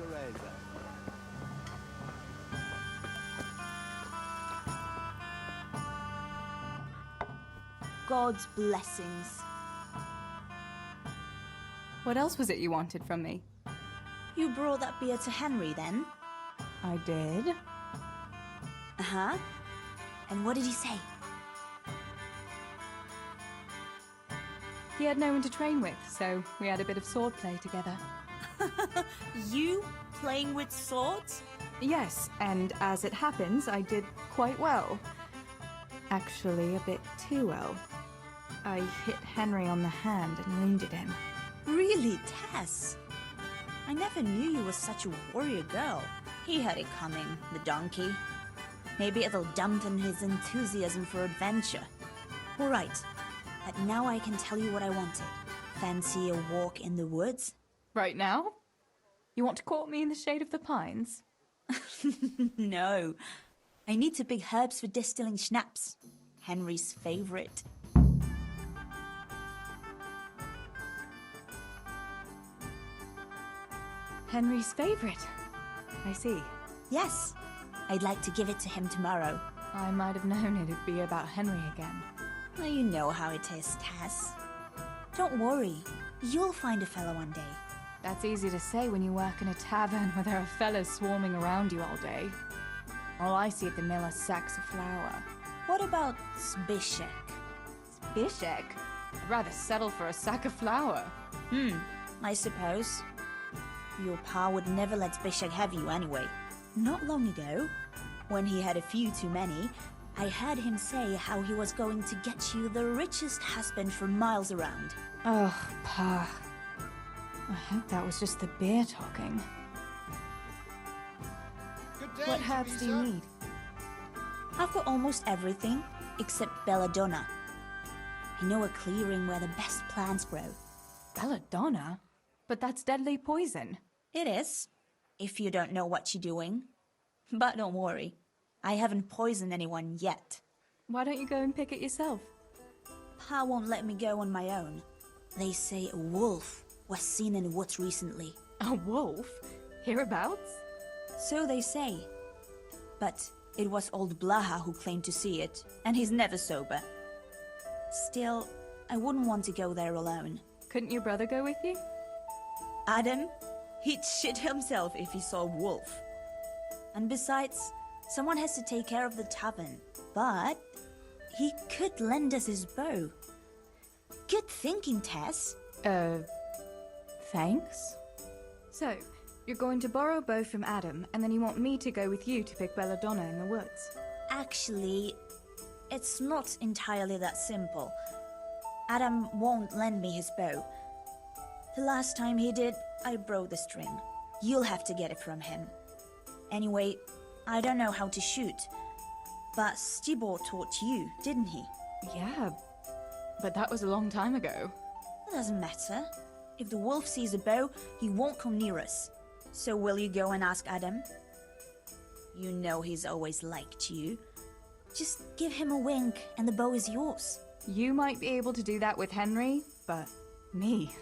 Teresa. God's blessings. What else was it you wanted from me? You brought that beer to Henry then? I did. Uh-huh. And what did he say? He had no one to train with, so we had a bit of swordplay together. You playing with swords? Yes, and as it happens, I did quite well. Actually, a bit too well. I hit Henry on the hand and wounded him. Really, Tess? I never knew you were such a warrior girl. He had it coming, the donkey. Maybe it'll dampen his enthusiasm for adventure. All right, but now I can tell you what I wanted. Fancy a walk in the woods? Right now? You want to court me in the shade of the pines? No. I need to pick herbs for distilling schnapps. Henry's favorite. Henry's favorite. I see. Yes. I'd like to give it to him tomorrow. I might have known it'd be about Henry again. Well, you know how it is, Tess. Don't worry. You'll find a fellow one day. That's easy to say when you work in a tavern where there are fellas swarming around you all day. All I see at the mill are sacks of flour. What about Zbyszek? Zbyszek? I'd rather settle for a sack of flour. I suppose. Your pa would never let Zbyszek have you anyway. Not long ago, when he had a few too many, I heard him say how he was going to get you the richest husband for miles around. Oh, Pa. I hope that was just the beer talking. Good day, What herbs do you Teresa. need? I've got almost everything except belladonna. I know a clearing where the best plants grow. Belladonna? But that's deadly poison. It is, if you don't know what you're doing. But don't worry, I haven't poisoned anyone yet. Why don't you go and pick it yourself? Pa won't let me go on my own. They say a wolf was seen in the woods recently. A wolf? Hereabouts? So they say. But it was old Blaha who claimed to see it, and he's never sober. Still, I wouldn't want to go there alone. Couldn't your brother go with you? Adam, he'd shit himself if he saw a wolf. And besides, someone has to take care of the tavern. But he could lend us his bow. Good thinking, Tess. Thanks? So, you're going to borrow a bow from Adam, and then you want me to go with you to pick belladonna in the woods? Actually, it's not entirely that simple. Adam won't lend me his bow. The last time he did, I broke the string. You'll have to get it from him. Anyway, I don't know how to shoot. But Stibor taught you, didn't he? Yeah, but that was a long time ago. It doesn't matter. If the wolf sees a bow, he won't come near us. So will you go and ask Adam? You know he's always liked you. Just give him a wink and the bow is yours. You might be able to do that with Henry, but me,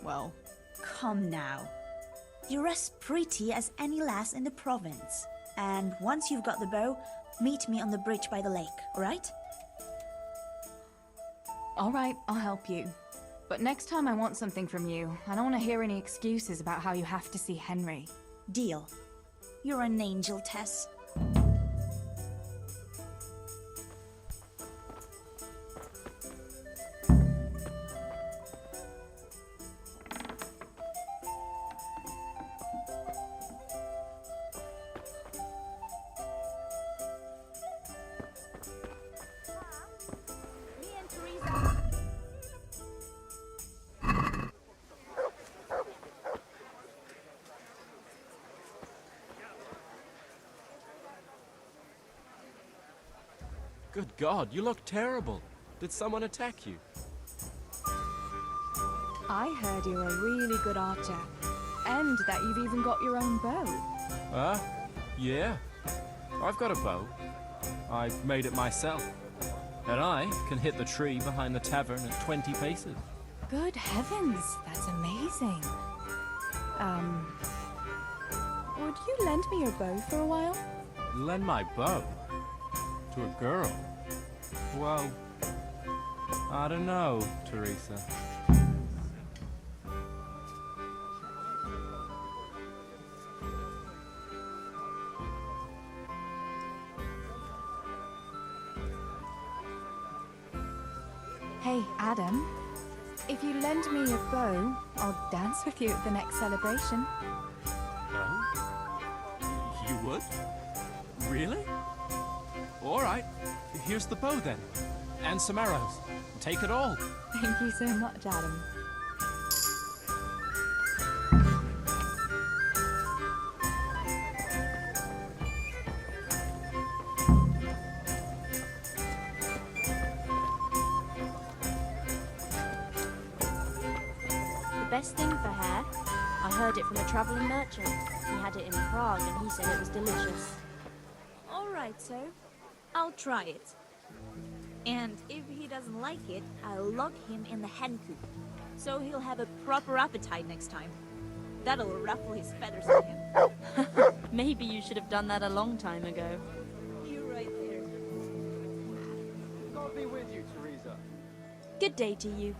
well... Come now. You're as pretty as any lass in the province. And once you've got the bow, meet me on the bridge by the lake, alright? Alright, I'll help you. But next time I want something from you. I don't want to hear any excuses about how you have to see Henry. Deal. You're an angel, Tess. Good God, you look terrible. Did someone attack you? I heard you're a really good archer. And that you've even got your own bow. Yeah. I've got a bow. I made it myself. And I can hit the tree behind the tavern at 20 paces. Good heavens, that's amazing. you lend me your bow for a while? Lend my bow? To a girl? Well, I don't know, Teresa. Hey, Adam. If you lend me your bow, I'll dance with you at the next celebration. Oh? You would? Really? All right. Here's the bow then. And some arrows. Take it all. Thank you so much, Adam. The best thing for hair? I heard it from a travelling merchant. He had it in Prague and he said it was delicious. Alright, so I'll try it. And if he doesn't like it, I'll lock him in the hen coop. So he'll have a proper appetite next time. That'll ruffle his feathers for him. Maybe you should have done that a long time ago. You're right there. God be with you, Teresa. Good day to you.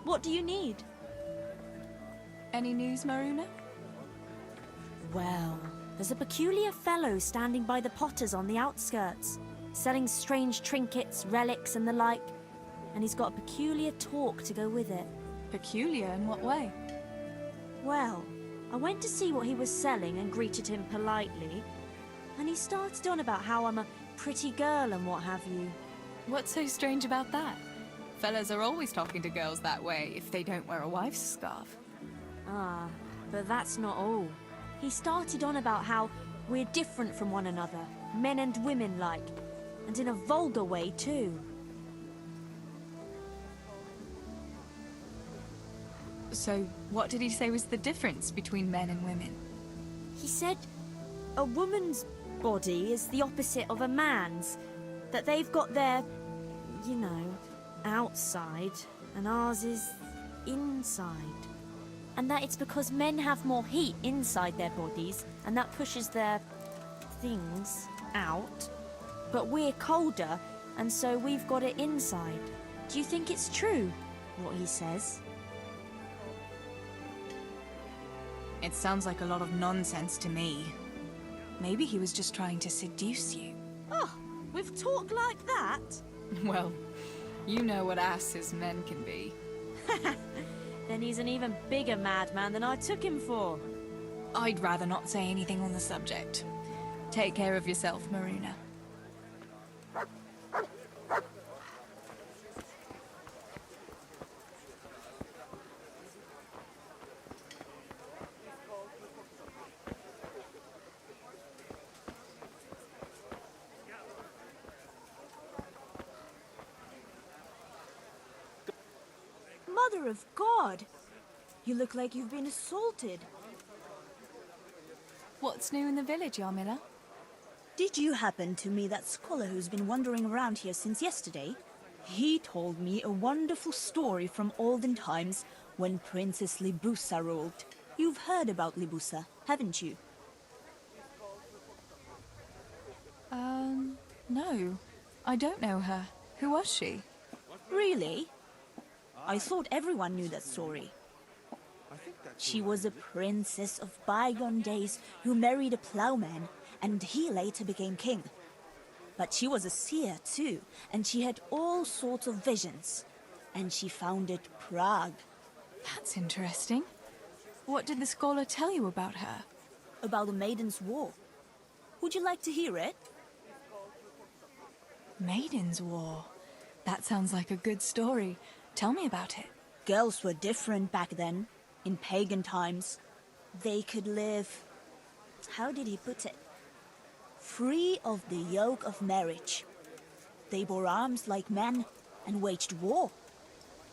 What do you need? Any news, Maruna? Well, there's a peculiar fellow standing by the potters on the outskirts, selling strange trinkets, relics and the like, and he's got a peculiar talk to go with it. Peculiar in what way? Well, I went to see what he was selling and greeted him politely, and he started on about how I'm a pretty girl and what have you. What's so strange about that? Fellas are always talking to girls that way if they don't wear a wife's scarf. Ah, but that's not all. He started on about how we're different from one another, men and women like, and in a vulgar way too. So, what did he say was the difference between men and women? He said a woman's body is the opposite of a man's, that they've got their, you know, outside, and ours is inside. And that it's because men have more heat inside their bodies, and that pushes their things out. But we're colder, and so we've got it inside. Do you think it's true, what he says? It sounds like a lot of nonsense to me. Maybe he was just trying to seduce you. Oh, with talk like that? Well, you know what asses men can be. Then he's an even bigger madman than I took him for. I'd rather not say anything on the subject. Take care of yourself, Maruna. Mother of God! You look like you've been assaulted. What's new in the village, Yarmila? Did you happen to meet that scholar who's been wandering around here since yesterday? He told me a wonderful story from olden times when Princess Libusa ruled. You've heard about Libusa, haven't you? No. I don't know her. Who was she? Really? I thought everyone knew that story. She was a princess of bygone days who married a plowman, and he later became king. But she was a seer too, and she had all sorts of visions. And she founded Prague. That's interesting. What did the scholar tell you about her? About the Maiden's War. Would you like to hear it? Maiden's War. That sounds like a good story. Tell me about it. Girls were different back then, in pagan times. They could live... how did he put it? Free of the yoke of marriage. They bore arms like men and waged war.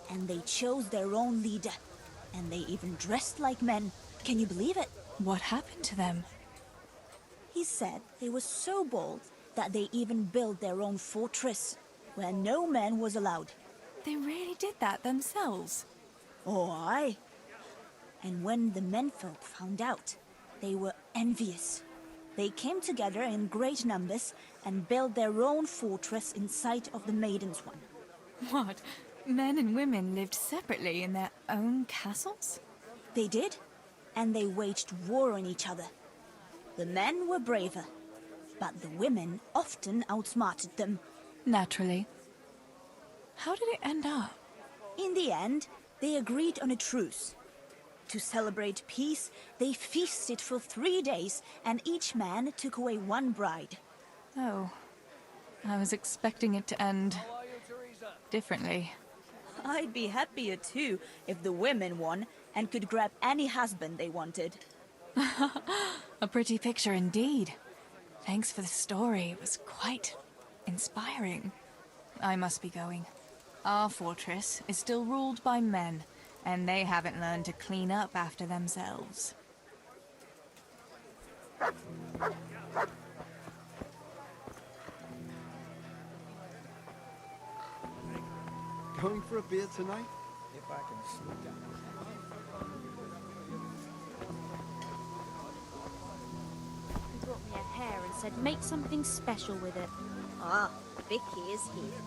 And they chose their own leader. And they even dressed like men. Can you believe it? What happened to them? He said they were so bold that they even built their own fortress, where no man was allowed. They really did that themselves. Oh, aye. And when the menfolk found out, they were envious They came together in great numbers and built their own fortress in sight of the Maiden's one. What? Men and women lived separately in their own castles? They did, and they waged war on each other. The men were braver, but the women often outsmarted them. Naturally. How did it end up? In the end, they agreed on a truce. To celebrate peace, they feasted for 3 days, and each man took away one bride. Oh, I was expecting it to end differently. I'd be happier too if the women won and could grab any husband they wanted. A pretty picture indeed. Thanks for the story. It was quite inspiring. I must be going. Our fortress is still ruled by men, and they haven't learned to clean up after themselves. Going for a beer tonight? If I can sneak down. He brought me a hair and said make something special with it. Ah, Vicky is here.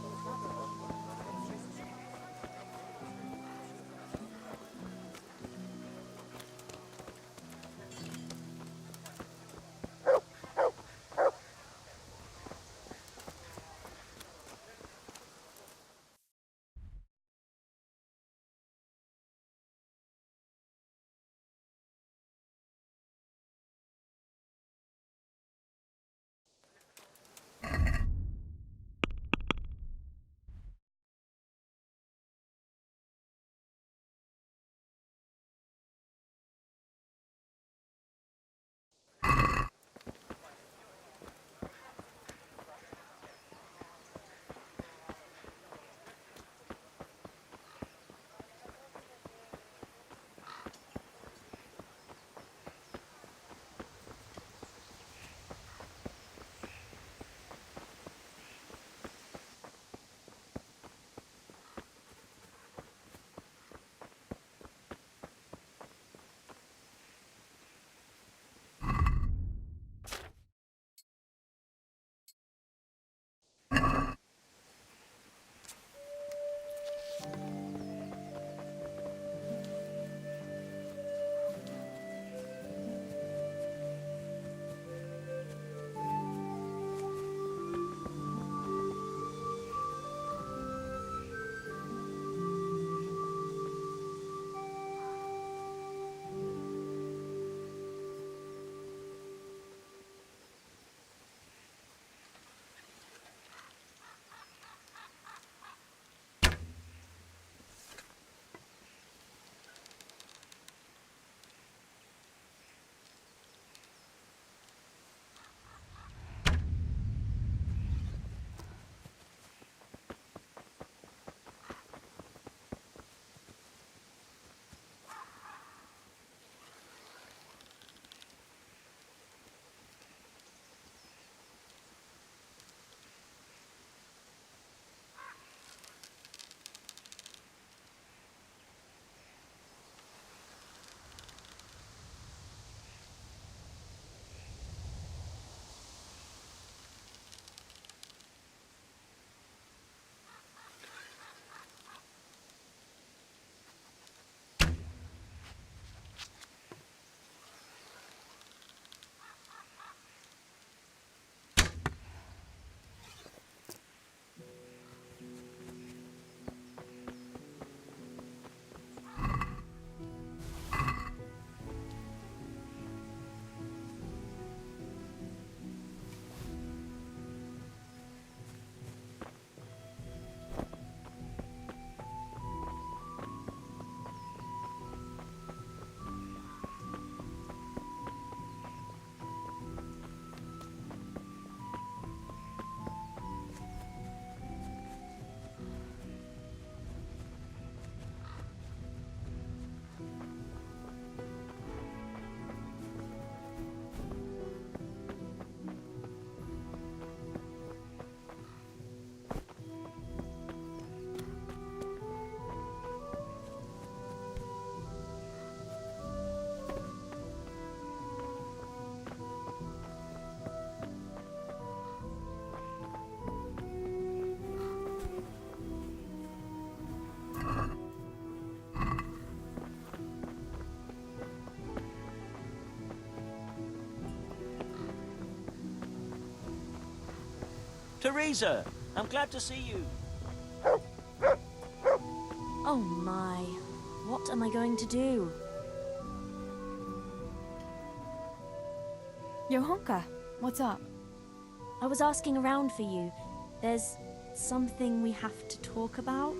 Teresa, I'm glad to see you. Oh my, what am I going to do? Johanka, what's up? I was asking around for you. There's something we have to talk about.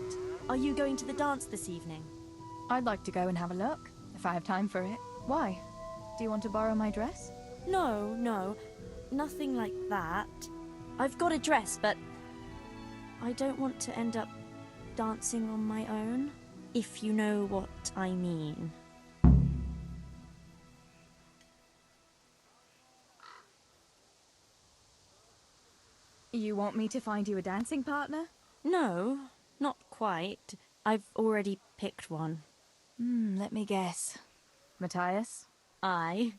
Are you going to the dance this evening? I'd like to go and have a look, if I have time for it. Why? Do you want to borrow my dress? No, nothing like that. I've got a dress, but I don't want to end up dancing on my own, if you know what I mean. You want me to find you a dancing partner? No, not quite. I've already picked one. Let me guess. Matthias? I?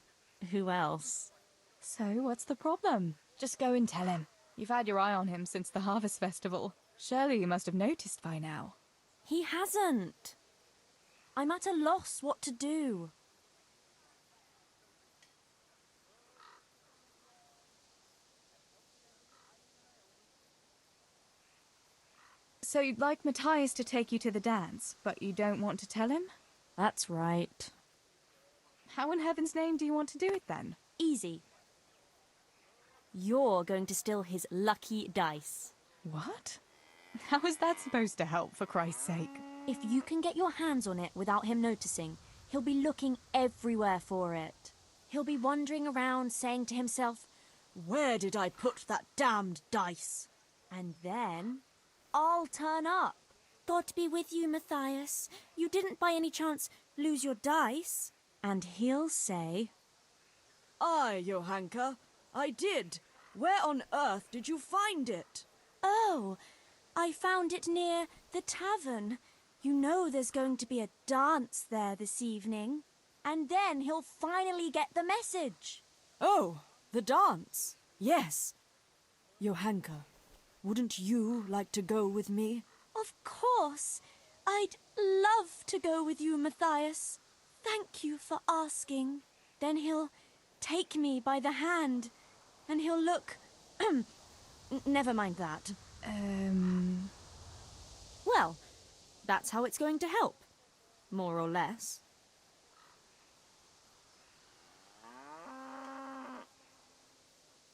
Who else? So, what's the problem? Just go and tell him. You've had your eye on him since the Harvest Festival. Surely you must have noticed by now. He hasn't. I'm at a loss what to do. So you'd like Matthias to take you to the dance, but you don't want to tell him? That's right. How in heaven's name do you want to do it then? Easy. You're going to steal his lucky dice. What? How is that supposed to help, for Christ's sake? If you can get your hands on it without him noticing, he'll be looking everywhere for it. He'll be wandering around saying to himself, "Where did I put that damned dice?" And then I'll turn up. God be with you, Matthias. You didn't by any chance lose your dice? And he'll say, Aye, Johanka, I did. Where on earth did you find it? "Oh, I found it near the tavern. You know there's going to be a dance there this evening." And then he'll finally get the message. Oh, the dance. Yes. Johanka, wouldn't you like to go with me? Of course. I'd love to go with you, Matthias. Thank you for asking. Then he'll take me by the hand, and he'll look... Never mind that. Well, that's how it's going to help. More or less.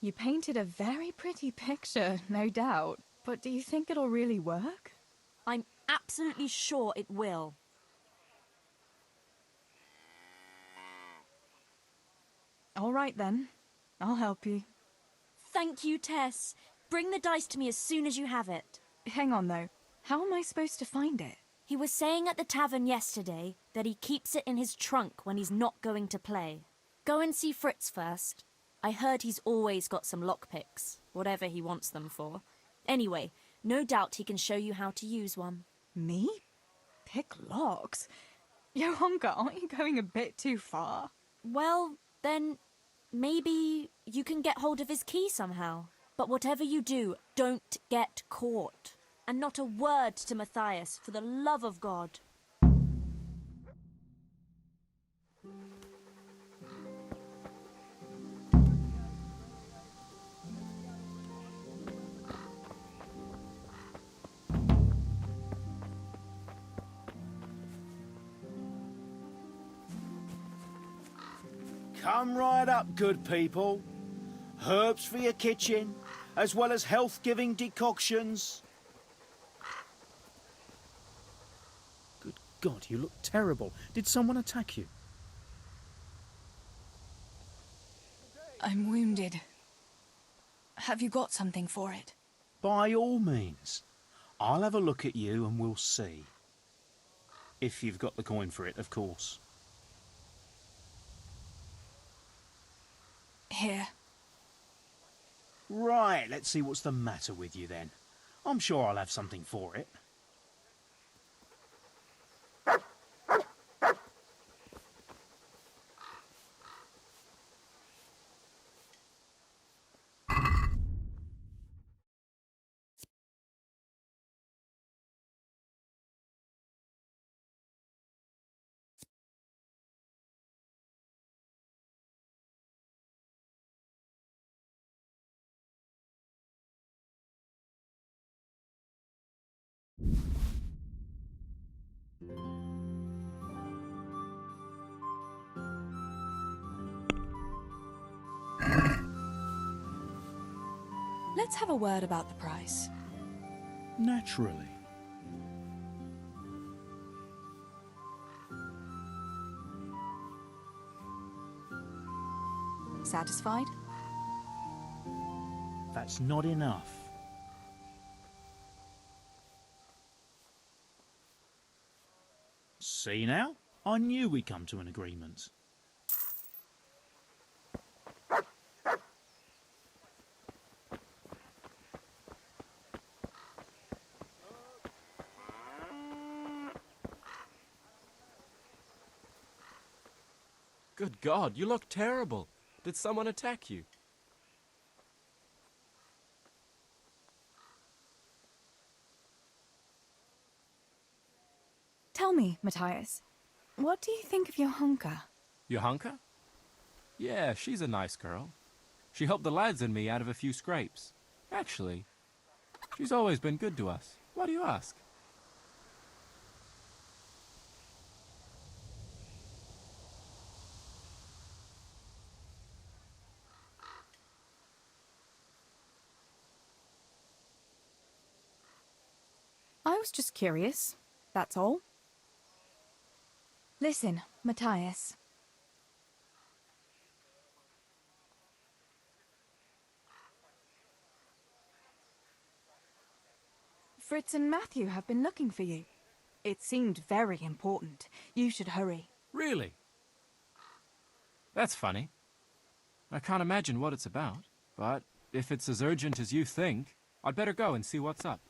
You painted a very pretty picture, no doubt. But do you think it'll really work? I'm absolutely sure it will. All right then. I'll help you. Thank you, Tess. Bring the dice to me as soon as you have it. Hang on though. How am I supposed to find it? He was saying at the tavern yesterday that he keeps it in his trunk when he's not going to play. Go and see Fritz first. I heard he's always got some lockpicks, whatever he wants them for. Anyway, no doubt he can show you how to use one. Me? Pick locks? Johanka, aren't you going a bit too far? Well, then maybe you can get hold of his key somehow. But whatever you do, don't get caught. And not a word to Matthias, for the love of God. Come right up, good people. Herbs for your kitchen, as well as health-giving decoctions. Good God, you look terrible. Did someone attack you? I'm wounded. Have you got something for it? By all means. I'll have a look at you and we'll see. If you've got the coin for it, of course. Here. Right, let's see what's the matter with you then. I'm sure I'll have something for it. Let's have a word about the price. Naturally. Satisfied? That's not enough. See now? I knew we'd come to an agreement. Good God, you look terrible. Did someone attack you? Tell me, Matthias, what do you think of your hunker? Johanka? Yeah, she's a nice girl. She helped the lads and me out of a few scrapes. Actually, she's always been good to us. Why do you ask? I was just curious, that's all. Listen, Matthias. Fritz and Matthew have been looking for you. It seemed very important. You should hurry. Really? That's funny. I can't imagine what it's about, but if it's as urgent as you think, I'd better go and see what's up.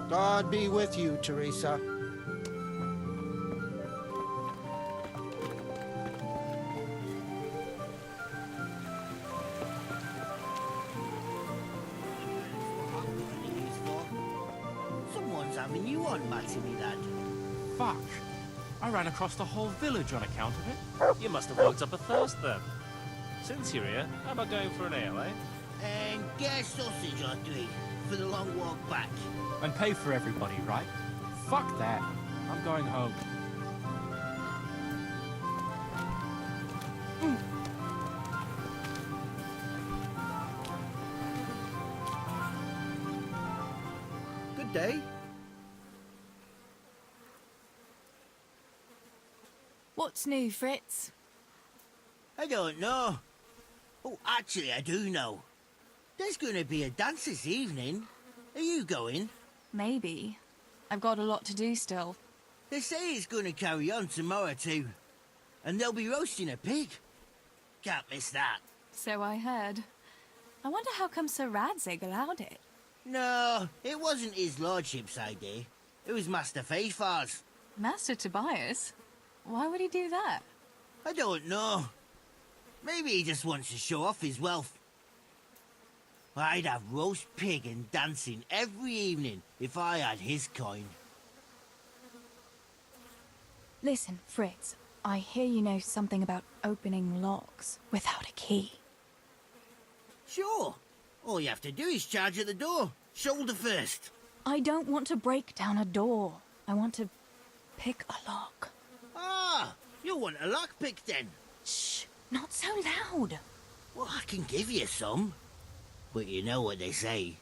God be with you, Teresa. Someone's having you on, Matty, me lad. Fuck! I ran across the whole village on account of it. You must have worked up a thirst then. Since you're here, how about going for an ale, eh? And get a sausage or three for the long walk back. And pay for everybody, right? Fuck that. I'm going home. Good day. What's new, Fritz? I don't know. Oh, actually, I do know. There's going to be a dance this evening. Are you going? Maybe. I've got a lot to do still. They say it's going to carry on tomorrow too. And they'll be roasting a pig. Can't miss that. So I heard. I wonder how come Sir Radzig allowed it. No, it wasn't his lordship's idea. It was Master Faithfar's. Master Tobias? Why would he do that? I don't know. Maybe he just wants to show off his wealth. I'd have roast pig and dancing every evening if I had his coin. Listen, Fritz, I hear you know something about opening locks without a key. Sure. All you have to do is charge at the door. Shoulder first. I don't want to break down a door. I want to pick a lock. Ah, you want a lockpick then? Shh, not so loud. Well, I can give you some. But you know what they say.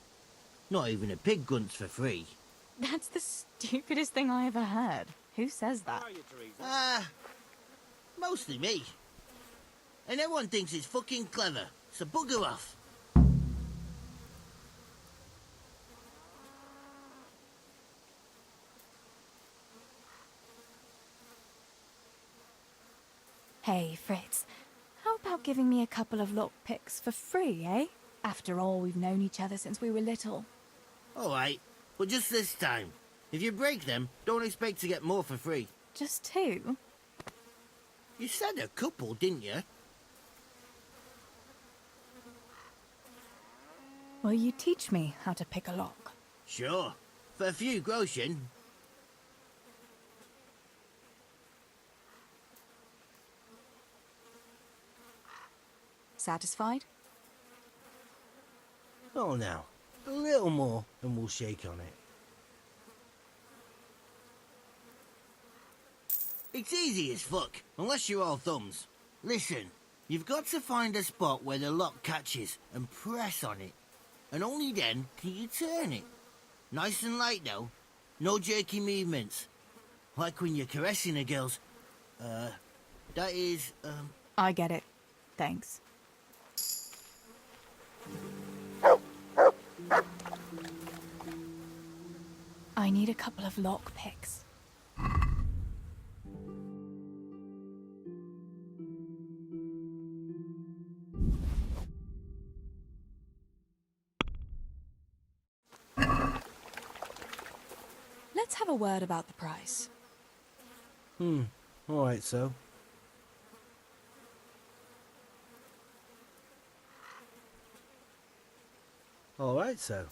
Not even a pig grunts for free. That's the stupidest thing I ever heard. Who says that? Mostly me. And everyone thinks it's fucking clever, so bugger off. Hey, Fritz. How about giving me a couple of lockpicks for free, eh? After all, we've known each other since we were little. Alright, but just this time. If you break them, don't expect to get more for free. Just two? You said a couple, didn't you? Will you teach me how to pick a lock? Sure. For a few groschen. Satisfied? Oh, now. A little more, and we'll shake on it. It's easy as fuck, unless you're all thumbs. Listen, you've got to find a spot where the lock catches and press on it. And only then can you turn it. Nice and light, though. No jerky movements. Like when you're caressing a girl's... that is, I get it. Thanks. I need a couple of lockpicks. Let's have a word about the price. Alright, so. Alright, so.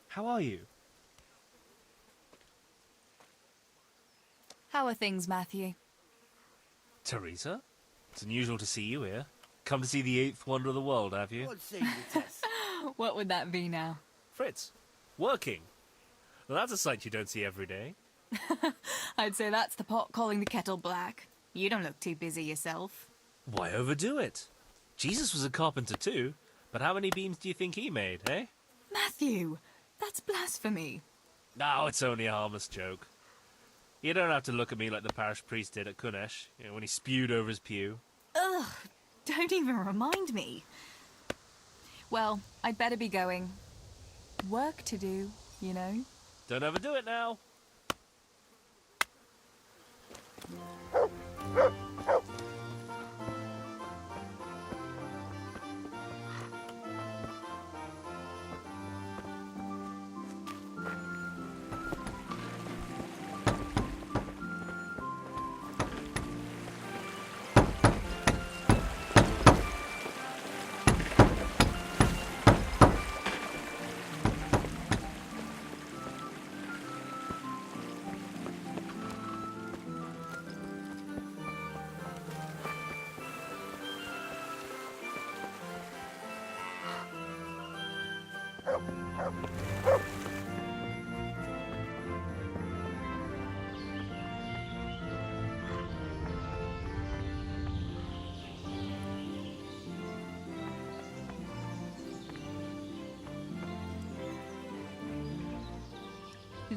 How are you? How are things, Matthew? Teresa? It's unusual to see you here. Come to see the eighth wonder of the world, have you? What's the test? What would that be now? Fritz, working. Well, that's a sight you don't see every day. I'd say that's the pot calling the kettle black. You don't look too busy yourself. Why overdo it? Jesus was a carpenter too, but how many beams do you think he made, eh? Matthew, that's blasphemy. No, it's only a harmless joke. You don't have to look at me like the parish priest did at Kunesh, when he spewed over his pew. Ugh, don't even remind me. Well, I'd better be going. Work to do, you know. Don't overdo it now.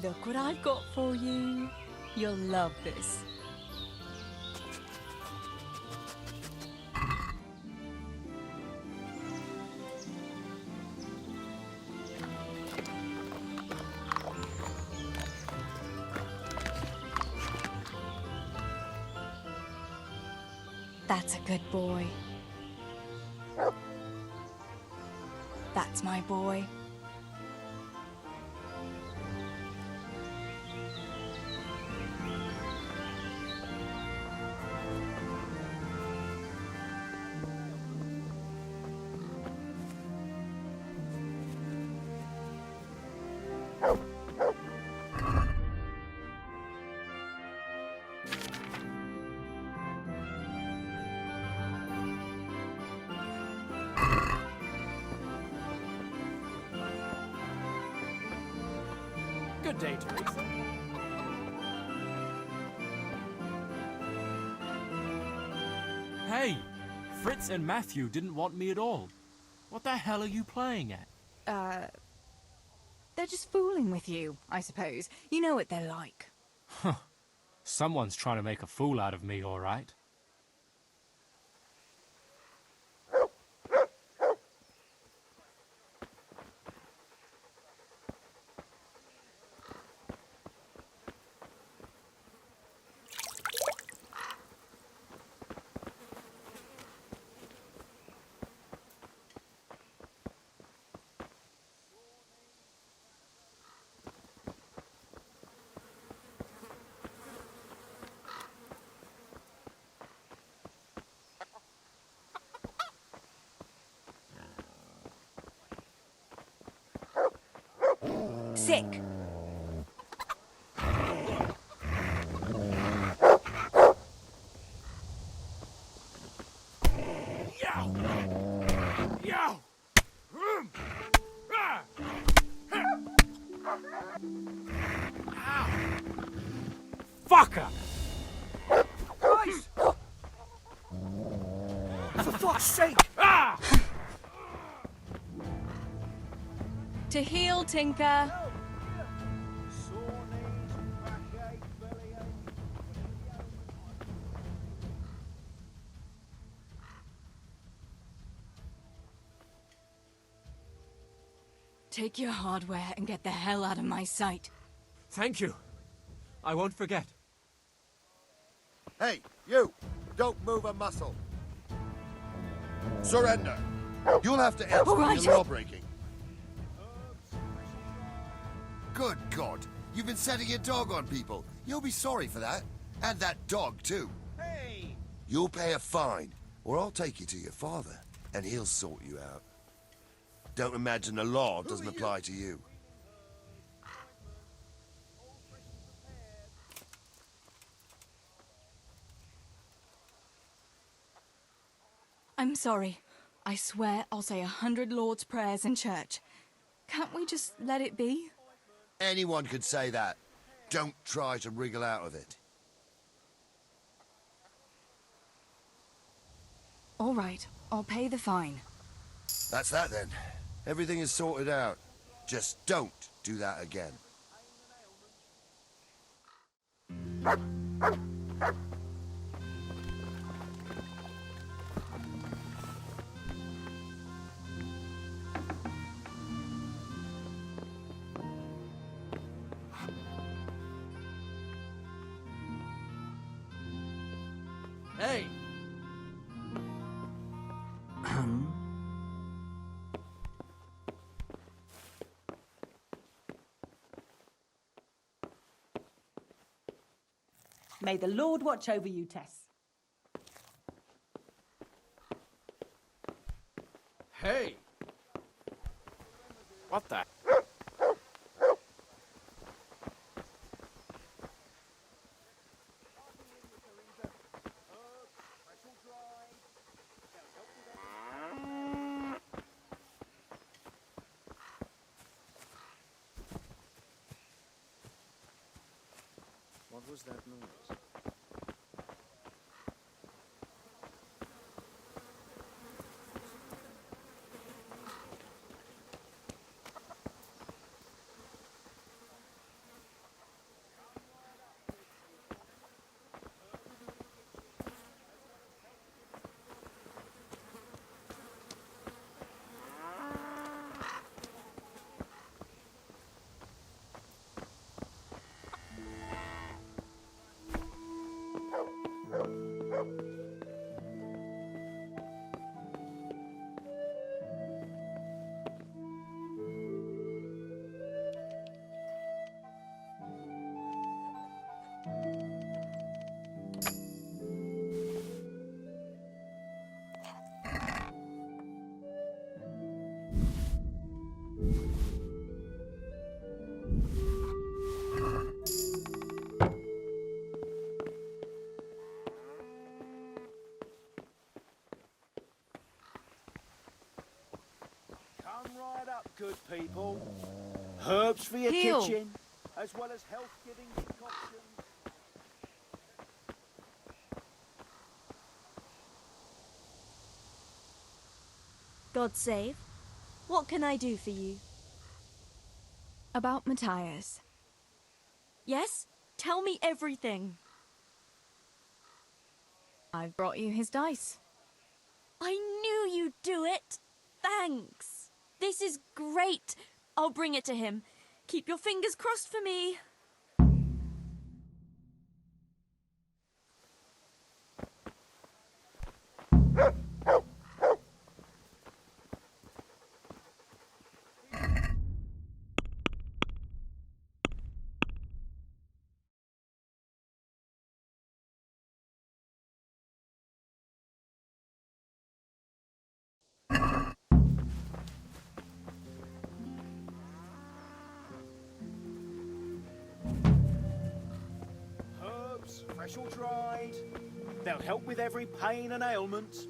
Look what I've got for you. You'll love this. That's a good boy. That's my boy. Good day, Teresa. Hey! Fritz and Matthew didn't want me at all. What the hell are you playing at? They're just fooling with you, I suppose. You know what they're like. Someone's trying to make a fool out of me, all right. Sick. Yo! Fucker! Christ! For fuck's sake! Ah! To heal, Tinker. Sore knees, backache, bellyache. Take your hardware and get the hell out of my sight. Thank you. I won't forget. Hey, you! Don't move a muscle. Surrender. You'll have to answer All for right. your law-breaking. Good God! You've been setting your dog on people. You'll be sorry for that. And that dog, too. Hey! You'll pay a fine, or I'll take you to your father, and he'll sort you out. Don't imagine the law doesn't apply to you. I'm sorry. I swear I'll say 100 Lord's prayers in church. Can't we just let it be? Anyone could say that. Don't try to wriggle out of it. All right, I'll pay the fine. That's that then. Everything is sorted out. Just don't do that again. Hey! May the Lord watch over you, Tess. Hey! What the? What was that noise? Come right up, good people. Herbs for your Heal. kitchen, as well as health-giving decoctions. God save. What can I do for you? About Matthias. Yes? Tell me everything. I've brought you his dice. I knew you'd do it. Thanks. This is great. I'll bring it to him. Keep your fingers crossed for me. Herbs, fresh or dried. They'll help with every pain and ailment.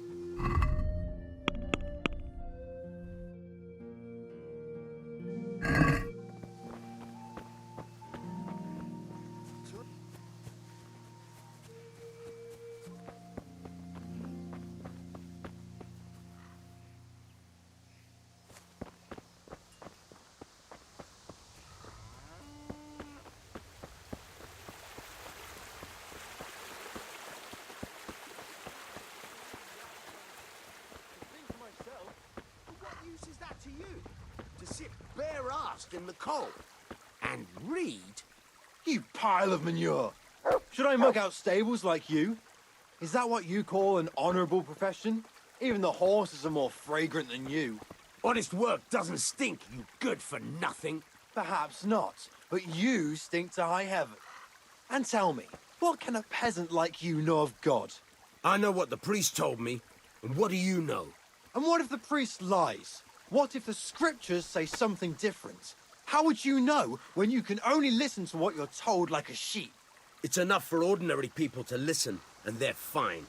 Is that to you? To sit bare-assed in the cold and read? You pile of manure! Should I muck out stables like you? Is that what you call an honourable profession? Even the horses are more fragrant than you. Honest work doesn't stink, you good-for-nothing. Perhaps not, but you stink to high heaven. And tell me, what can a peasant like you know of God? I know what the priest told me, and what do you know? And what if the priest lies? What if the scriptures say something different? How would you know when you can only listen to what you're told like a sheep? It's enough for ordinary people to listen, and they're fine.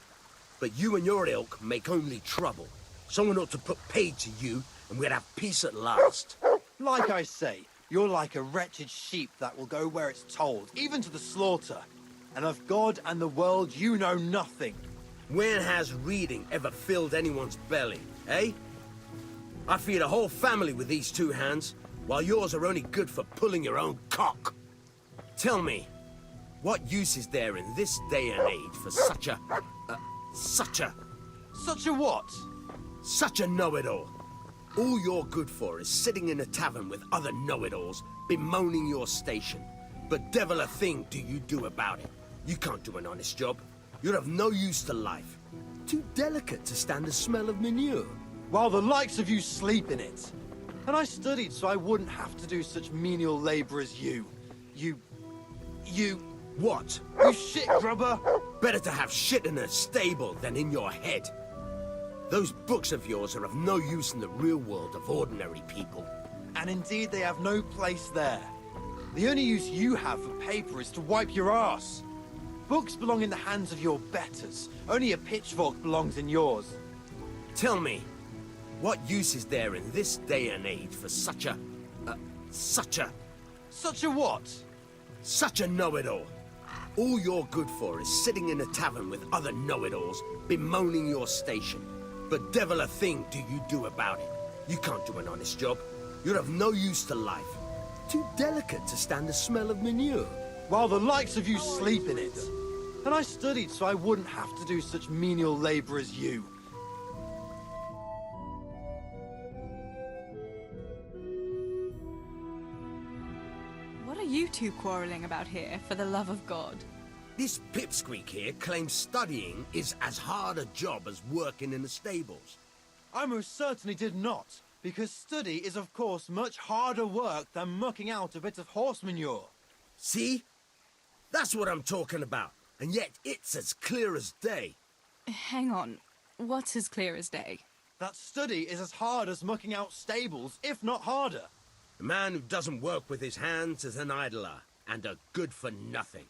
But you and your ilk make only trouble. Someone ought to put paid to you, and we'd have peace at last. Like I say, you're like a wretched sheep that will go where it's told, even to the slaughter. And of God and the world you know nothing. When has reading ever filled anyone's belly, eh? I feed a whole family with these two hands, while yours are only good for pulling your own cock. Tell me, what use is there in this day and age for such a what? Such a know-it-all. All you're good for is sitting in a tavern with other know-it-alls, bemoaning your station. But devil a thing do you do about it. You can't do an honest job. You're of no use to life. Too delicate to stand the smell of manure. While the likes of you sleep in it. And I studied so I wouldn't have to do such menial labour as you. You... What? You shit grubber! Better to have shit in a stable than in your head. Those books of yours are of no use in the real world of ordinary people. And indeed they have no place there. The only use you have for paper is to wipe your arse. Books belong in the hands of your betters. Only a pitchfork belongs in yours. Tell me, what use is there in this day and age for such a what? Such a know-it-all. All you're good for is sitting in a tavern with other know-it-alls, bemoaning your station. But devil a thing do you do about it. You can't do an honest job. You're of no use to life. Too delicate to stand the smell of manure. While the likes of you sleep in it. And I studied so I wouldn't have to do such menial labour as you. What are you two quarrelling about here, for the love of God? This pipsqueak here claims studying is as hard a job as working in the stables. I most certainly did not, because study is of course much harder work than mucking out a bit of horse manure. See? That's what I'm talking about, and yet it's as clear as day. Hang on, what's as clear as day? That study is as hard as mucking out stables, if not harder. A man who doesn't work with his hands is an idler, and a good-for-nothing.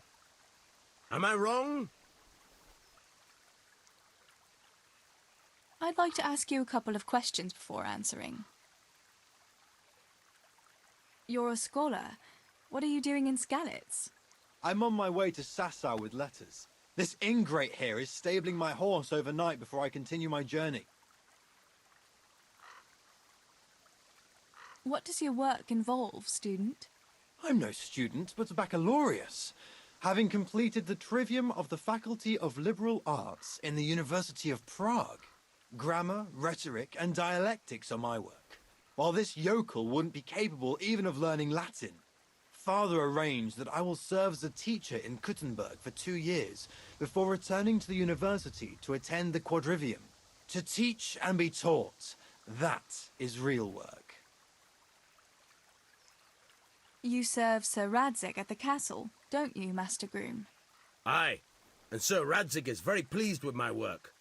Am I wrong? I'd like to ask you a couple of questions before answering. You're a scholar. What are you doing in Skalitz? I'm on my way to Sasau with letters. This ingrate here is stabling my horse overnight before I continue my journey. What does your work involve, student? I'm no student, but a baccalaureus, having completed the trivium of the Faculty of Liberal Arts in the University of Prague. Grammar, rhetoric, and dialectics are my work, while this yokel wouldn't be capable even of learning Latin. Father arranged that I will serve as a teacher in Kuttenberg for 2 years before returning to the university to attend the quadrivium. To teach and be taught, that is real work. You serve Sir Radzig at the castle, don't you, Master Groom? Aye, and Sir Radzig is very pleased with my work.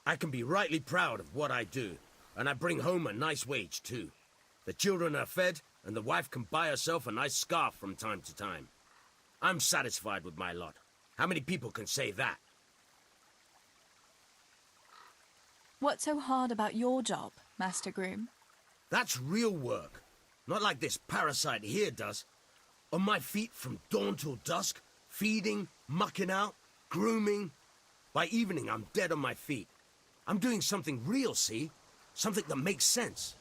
I can be rightly proud of what I do, and I bring home a nice wage too. The children are fed, and the wife can buy herself a nice scarf from time to time. I'm satisfied with my lot. How many people can say that? What's so hard about your job, Master Groom? That's real work. Not like this parasite here does. On my feet from dawn till dusk, feeding, mucking out, grooming. By evening, I'm dead on my feet. I'm doing something real, see? Something that makes sense.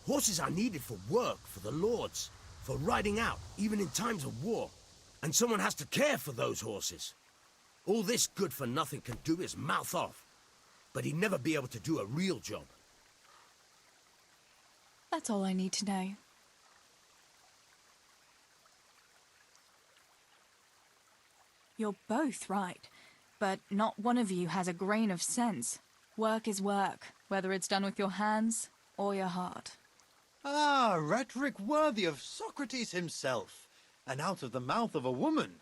Horses are needed for work, for the lords, for riding out, even in times of war. And someone has to care for those horses. All this good-for-nothing can do is mouth off. But he'd never be able to do a real job. That's all I need to know. You're both right, but not one of you has a grain of sense. Work is work, whether it's done with your hands or your heart. Ah, rhetoric worthy of Socrates himself, and out of the mouth of a woman.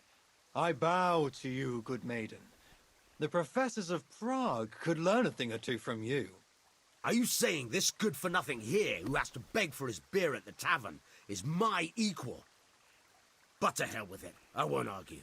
I bow to you, good maiden. The professors of Prague could learn a thing or two from you. Are you saying this good-for-nothing here, who has to beg for his beer at the tavern, is my equal? But to hell with it. I won't argue.